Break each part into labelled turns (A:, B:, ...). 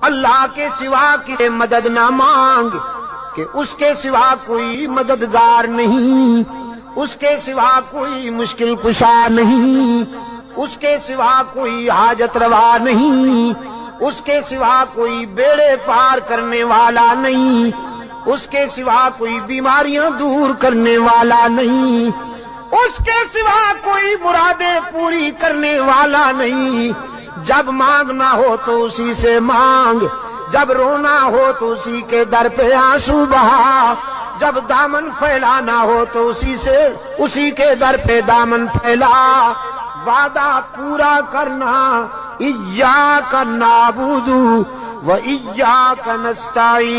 A: اللہ کے سوا کسی مدد نہ مانگ کہ اس کے سوا کوئی مددگار نہیں، اس کے سوا کوئی مشکل کشا نہیں، اس کے سوا کوئی حاجت روا نہیں، اس کے سوا کوئی بیڑے پار کرنے والا نہیں، اس کے سوا کوئی بیماریاں دور کرنے والا نہیں، اس کے سوا کوئی مرادیں پوری کرنے والا نہیں۔ جب مانگنا ہو تو اسی سے مانگ، جب رونا ہو تو اسی کے در پہ آنسو بہا، جب دامن پھیلانا ہو تو اسی کے در پہ دامن پھیلا۔ وعدہ پورا کرنا، ایاک نعبد و ایاک نستعین،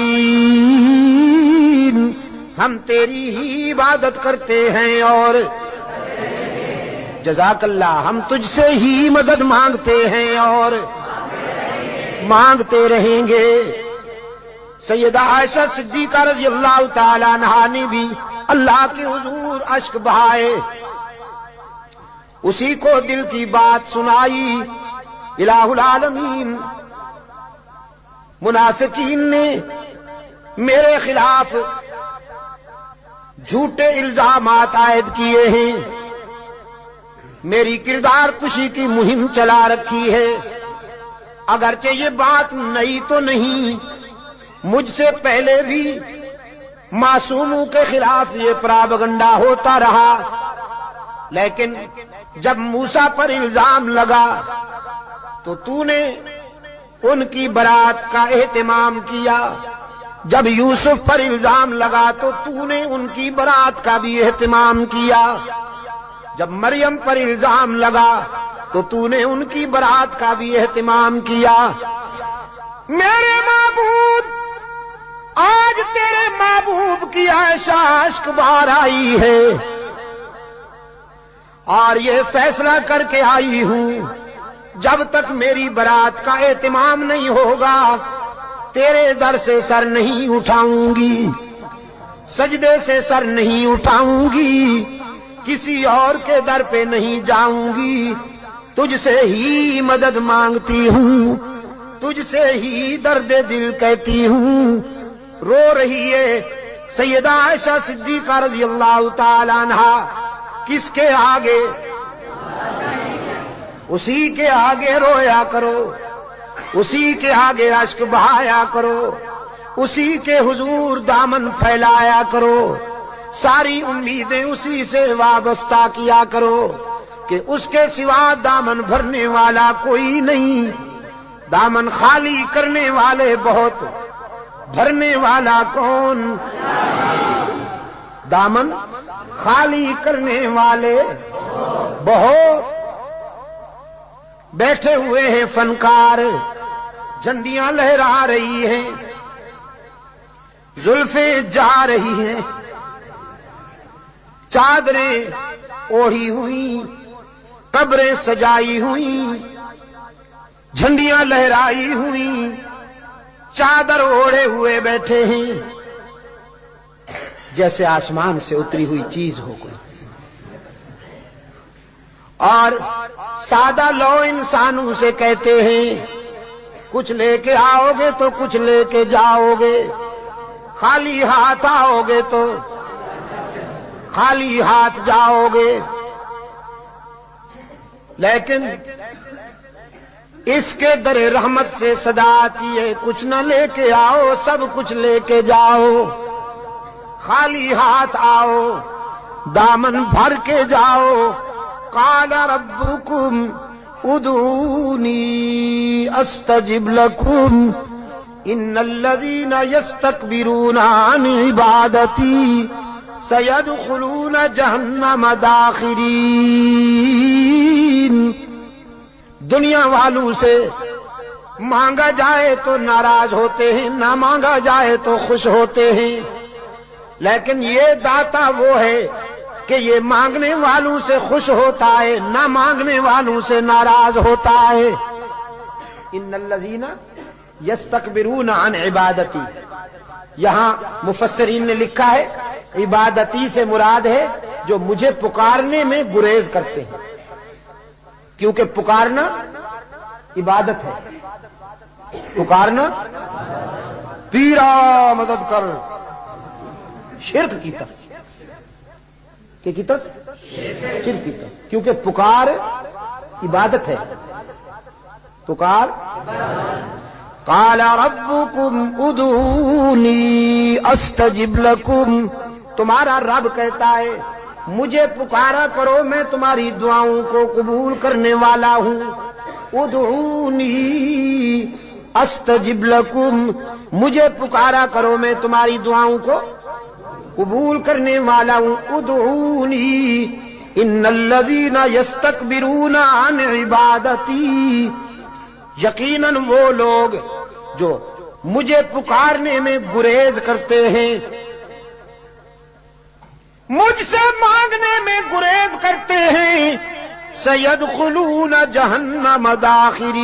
A: ہم تیری ہی عبادت کرتے ہیں اور جزاک اللہ، ہم تجھ سے ہی مدد مانگتے ہیں اور مانگتے رہیں گے۔ سیدہ عائشہ صدیقہ رضی اللہ تعالی عنہا نے بھی اللہ کے حضور اشک بہائے، اسی کو دل کی بات سنائی۔ الہ العالمین منافقین نے میرے خلاف جھوٹے الزامات عائد کیے ہیں، میری کردار کشی کی مہم چلا رکھی ہے۔ اگرچہ یہ بات نئی تو نہیں، مجھ سے پہلے بھی معصوموں کے خلاف یہ پراپگنڈا ہوتا رہا، لیکن جب موسیٰ پر الزام لگا تو نے ان کی برات کا اہتمام کیا، جب یوسف پر الزام لگا تو نے ان کی برات کا بھی اہتمام کیا، جب مریم پر الزام لگا تو نے ان کی برات کا بھی اہتمام کیا۔ میرے معبود، آج تیرے محبوب کی عائشہ اشک بار آئی ہے اور یہ فیصلہ کر کے آئی ہوں، جب تک میری برات کا اہتمام نہیں ہوگا تیرے در سے سر نہیں اٹھاؤں گی، سجدے سے سر نہیں اٹھاؤں گی، کسی اور کے در پہ نہیں جاؤں گی، تجھ سے ہی مدد مانگتی ہوں، تجھ سے ہی درد دل کہتی ہوں۔ رو رہی ہے سیدہ عائشہ صدیقہ رضی اللہ تعالی عنہا، کس کے آگے؟ اسی کے آگے رویا کرو، اسی کے آگے اشک بہایا کرو، اسی کے حضور دامن پھیلایا کرو، ساری امیدیں اسی سے وابستہ کیا کرو کہ اس کے سوا دامن بھرنے والا کوئی نہیں، دامن خالی کرنے والے بہت، بھرنے والا کون؟ دامن خالی کرنے والے بہت۔ بیٹھے ہوئے ہیں فنکار، جھنڈیاں لہرا رہی ہیں، زلفیں جا رہی ہیں، چادریں اوڑھی ہوئی، قبریں سجائی ہوئی، جھنڈیاں لہرائی ہوئی، چادر اوڑھے ہوئے بیٹھے ہیں، جیسے آسمان سے اتری ہوئی چیز ہو کوئی، اور سادہ لو انسانوں سے کہتے ہیں کچھ لے کے آؤ گے تو کچھ لے کے جاؤ گے، خالی ہاتھ آؤ گے تو خالی ہاتھ جاؤ گے، لیکن اس کے در رحمت سے صدا آتی ہے کچھ نہ لے کے آؤ، سب کچھ لے کے جاؤ، خالی ہاتھ آؤ، دامن بھر کے جاؤ۔ قال ربکم ادعونی استجب لکم ان الذین یستکبرون عن عبادتی سیدخلون جہنم داخرین۔ دنیا والوں سے مانگا جائے تو ناراض ہوتے ہیں، نہ مانگا جائے تو خوش ہوتے ہیں، لیکن یہ داتا وہ ہے کہ یہ مانگنے والوں سے خوش ہوتا ہے، نہ مانگنے والوں سے ناراض ہوتا ہے۔ ان الذین یستکبرون عن عبادتی، یہاں مفسرین نے لکھا ہے عبادتی سے مراد ہے جو مجھے پکارنے میں گریز کرتے ہیں، کیونکہ پکارنا عبادت ہے، پکارنا پیرا مدد کر، شرک کی تس کی تس شرک کی تس، کیونکہ پکار عبادت ہے، پکار قال ربکم ادعونی استجب لکم، تمہارا رب کہتا ہے مجھے پکارا کرو میں تمہاری دعاؤں کو قبول کرنے والا ہوں، ادعونی استجب لکم، مجھے پکارا کرو میں تمہاری دعاؤں کو قبول کرنے والا ہوں، ادعونی ان الذین یستکبرون عن عبادتی، یقیناً وہ لوگ جو مجھے پکارنے میں گریز کرتے ہیں، مجھ سے مانگنے میں گریز کرتے ہیں، سیدخلون جہنم داخرین،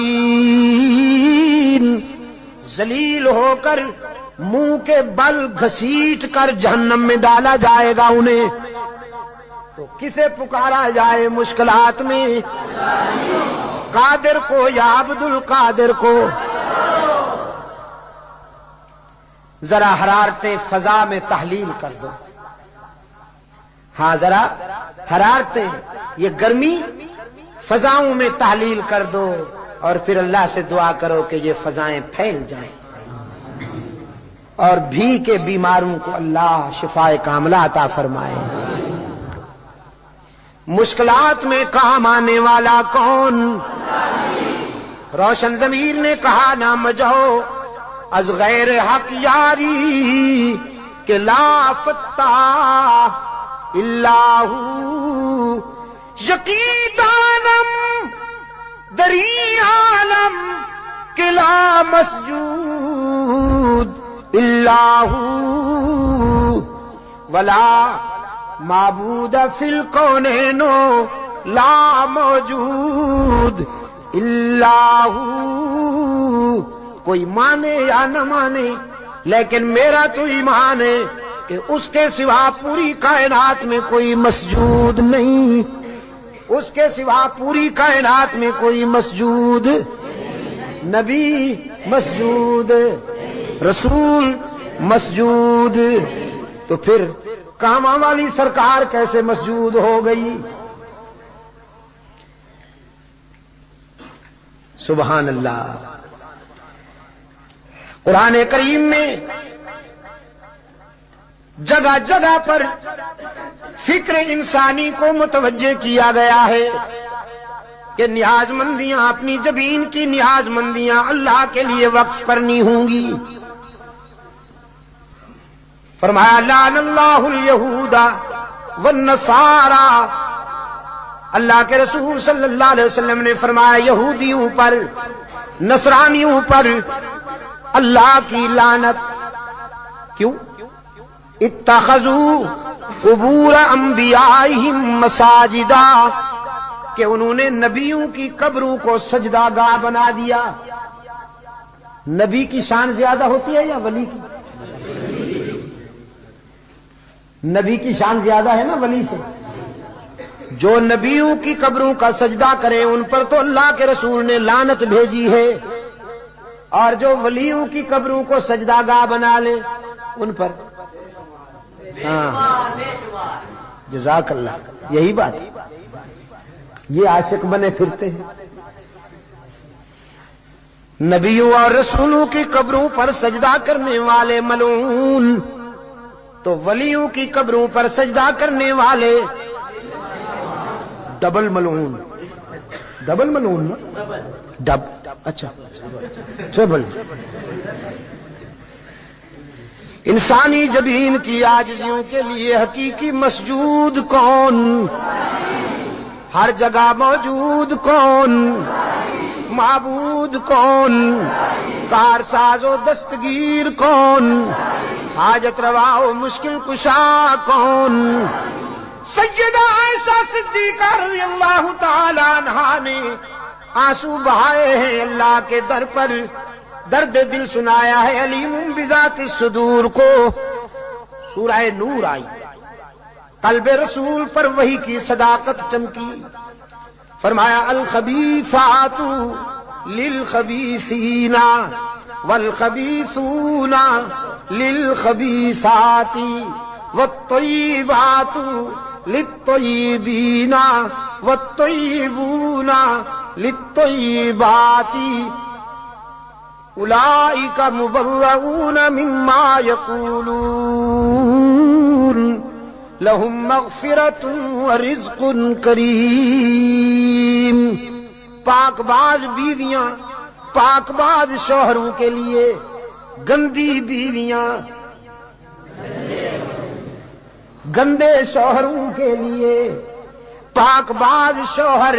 A: ذلیل ہو کر منہ کے بل گھسیٹ کر جہنم میں ڈالا جائے گا انہیں۔ تو کسے پکارا جائے مشکلات میں؟ قادر کو یا عبد القادر کو؟ ذرا حرارت فضا میں تحلیل کر دو، ہاں ذرا حرارتیں، یہ گرمی فضاؤں میں تحلیل کر دو، اور پھر اللہ سے دعا کرو کہ یہ فضائیں پھیل جائیں اور بھی کے بیماروں کو اللہ شفائے کاملہ عطا فرمائے۔ مشکلات میں کام آنے والا کون؟ روشن ضمیر نے کہا نہ مجھو از غیر حق یاری کہ لا فتح اللہ یقیدانم دری عالم کہ لا مسجود اللہ ولا معبود فی الکونین لا موجود اللہ، کوئی مانے یا نہ مانے لیکن میرا تو ایمان ہے کہ اس کے سوا پوری کائنات میں کوئی مسجود نہیں، اس کے سوا پوری کائنات میں کوئی مسجود، نبی مسجود، رسول مسجود، تو پھر کاماں والی سرکار کیسے مسجود ہو گئی؟ سبحان اللہ۔ قرآن کریم میں جگہ جگہ پر فکر انسانی کو متوجہ کیا گیا ہے کہ نیاز مندیاں، اپنی جبین کی نیاز مندیاں اللہ کے لیے وقف کرنی ہوں گی۔ فرمایا لعن اللہ الیہود والنصارى، اللہ کے رسول صلی اللہ علیہ وسلم نے فرمایا یہودیوں پر، نصرانیوں پر اللہ کی لعنت۔ کیوں؟ اتخذوا قبور انبیائہم مساجدا، کہ انہوں نے نبیوں کی قبروں کو سجدہ گاہ بنا دیا۔ نبی کی شان زیادہ ہوتی ہے یا ولی کی؟ نبی کی شان زیادہ ہے نا ولی سے۔ جو نبیوں کی قبروں کا سجدہ کرے ان پر تو اللہ کے رسول نے لعنت بھیجی ہے، اور جو ولیوں کی قبروں کو سجدہ گاہ بنا لے ان پر، ہاں جزاک اللہ، یہی بات ہے۔ یہ عاشق بنے پھرتے ہیں، نبیوں اور رسولوں کی قبروں پر سجدہ کرنے والے ملعون، تو ولیوں کی قبروں پر سجدہ کرنے والے ڈبل ملعون۔ ڈبل ملعون نا؟ ڈب، اچھا ٹریبل۔ انسانی جبین کی عاجزیوں کے لیے حقیقی مسجود کون؟ ہر جگہ موجود کون؟ معبود کون؟ کارساز و دستگیر کون؟ حاجت روا و مشکل کشا کون؟ سیدہ عائشہ صدیقہ رضی اللہ تعالی عنہا نے آنسو بہائے ہیں اللہ کے در پر، درد دل سنایا ہے علیم بذات الصدور کو۔ سورہ نور آئی، قلب رسول پر وحی کی صداقت چمکی، فرمایا الخبیثات للخبیثین، والخبیثون للخبیثات والطیبات للطیبین والطیبون للطیبات اولئک مبرؤون مما یقولون لہم مغفرۃ ورزق کریم۔ پاک باز بیویاں پاک باز شوہروں کے لیے، گندی بیویاں گندے شوہروں کے لیے، پاک باز شوہر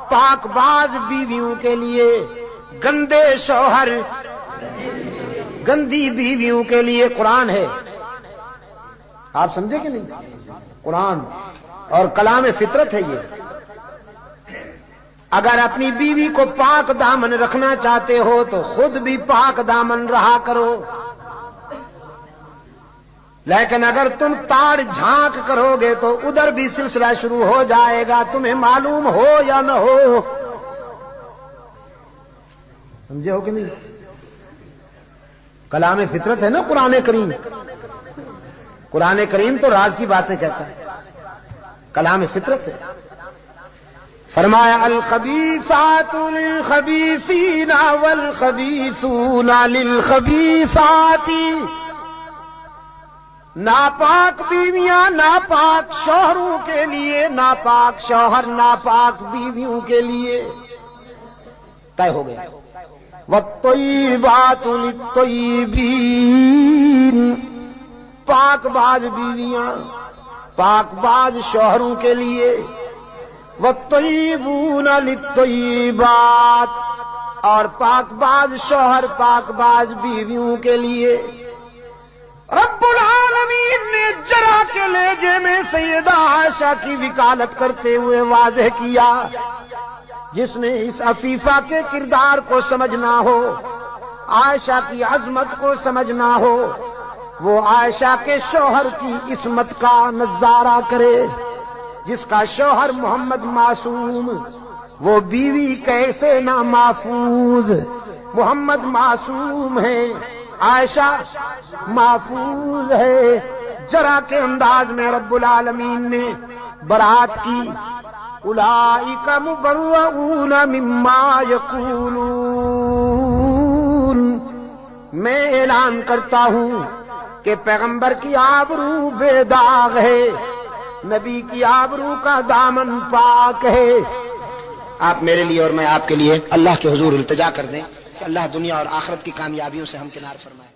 A: پاک باز بیویوں کے لیے، گندے شوہر گندی بیویوں کے لیے قرآن ہے۔ آپ سمجھے کہ نہیں؟ قرآن اور کلام فطرت ہے یہ۔ اگر اپنی بیوی کو پاک دامن رکھنا چاہتے ہو تو خود بھی پاک دامن رہا کرو، لیکن اگر تم تاڑ جھانک کرو گے تو ادھر بھی سلسلہ شروع ہو جائے گا، تمہیں معلوم ہو یا نہ ہو۔ سمجھے ہو کہ نہیں؟ کلام فطرت ہے نا قرآن کریم۔ قرآن کریم تو راز کی باتیں کہتا ہے، کلام فطرت ہے۔ فرمایا الخبیثات للخبیثین والخبیثون للخبیثات، ناپاک بیویاں ناپاک شوہروں کے لیے، ناپاک شوہر ناپاک بیویوں کے لیے، طے ہو گیا۔ والطیبات للطیبین، پاک باز بیویاں پاک باز شوہروں کے لیے، والطیبون للطیبات، اور پاک باز شوہر پاک باز بیویوں کے لیے۔ رب العالمین نے جرح کے لہجے میں سیدہ عائشہ کی وکالت کرتے ہوئے واضح کیا، جس نے اس عفیفہ کے کردار کو سمجھنا ہو، عائشہ کی عظمت کو سمجھنا ہو، وہ عائشہ کے شوہر کی عصمت کا نظارہ کرے۔ جس کا شوہر محمد معصوم، وہ بیوی کیسے نہ محفوظ۔ محمد معصوم ہے، عائشہ محفوظ ہے۔ جرح کے انداز میں رب العالمین نے برات کی، اولئک مبرؤون مما یقولون۔ میں اعلان کرتا ہوں کہ پیغمبر کی آبرو بے داغ ہے، نبی کی آبرو کا دامن پاک ہے۔ آپ میرے لیے اور میں آپ کے لیے اللہ کے حضور التجا کر دیں کہ اللہ دنیا اور آخرت کی کامیابیوں سے ہمکنار فرمائے۔